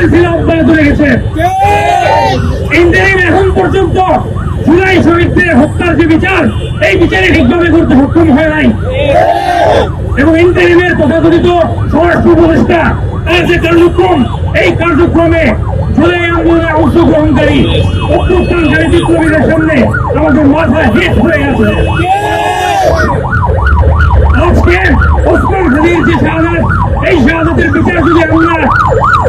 সিলসিলা অব্যাহত রেখেছে। ইন্টারিম এখন পর্যন্ত জুলাই শহীদদের হত্যার যে বিচার, এই বিচারে ঠিকভাবে করতে সক্ষম হয় নাই। এবং ইন্টারিমের তথাকথিত স্বরাষ্ট্র উপদেষ্টা তার যে কার্যক্রম, এই কার্যক্রমে জুলাই আন্দোলনে অংশগ্রহণকারী অভ্যুত্থানকারী বিপ্লবীদের সামনে আমাদের মাথা হেট হয়ে গেছে। আজকে ওসমান হাদির যে শাহাদাত, এই শাহাদাতের বিচার যদি আমরা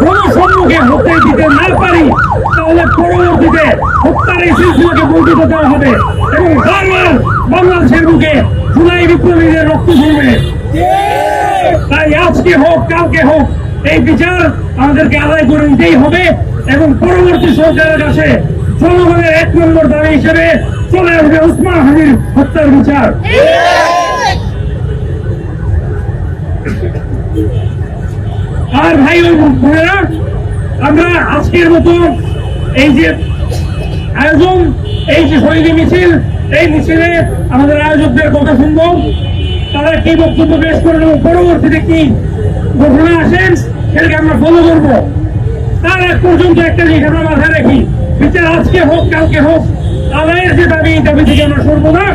জনসম্মুখে হতে দিতে না পারি, তাহলে পরবর্তীতে হত্যার এই সিলসিলাকে বর্ধিত করা হবে এবং বারবার বাংলাদেশের বুকে জুলাই বিপ্লবীদের রক্ত ঝরবে। তাই আজকে হোক কালকে হোক এই বিচার আমাদেরকে আদায় করে নিতেই হবে এবং পরবর্তী সরকারের কাছে জনগণের 1 নম্বর দাবি হিসেবে চলে আসবে ওসমান হাদির হত্যার বিচার। আর ভাই ও বোনেরা, আমরা আজকের মতো এই যে আয়োজন, এই যে শহীদ মিছিল, এই মিছিলে আমাদের আয়োজকদের কথা শুনবো, তারা কি বক্তব্য পেশ করেন এবং পরবর্তীতে কি ঘটনা আসেন সেটাকে আমরা ফলো করবো। তার এক পর্যন্ত একটা জিনিস আমরা মাথায় রাখি, বিচার আজকে হোক কালকে হোক, আদায়ের যে দাবি, এই দাবি থেকে আমরা সরবো না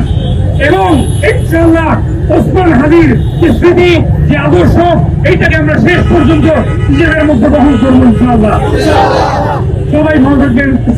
এবং ইনশাআল্লাহ ওসমান হাদির যে স্মৃতি, যে আদর্শ, এইটাকে আমরা শেষ পর্যন্ত নিজেদের মধ্যে বহন করবো ইনশাআল্লাহ। সবাই ভালো থাকবেন।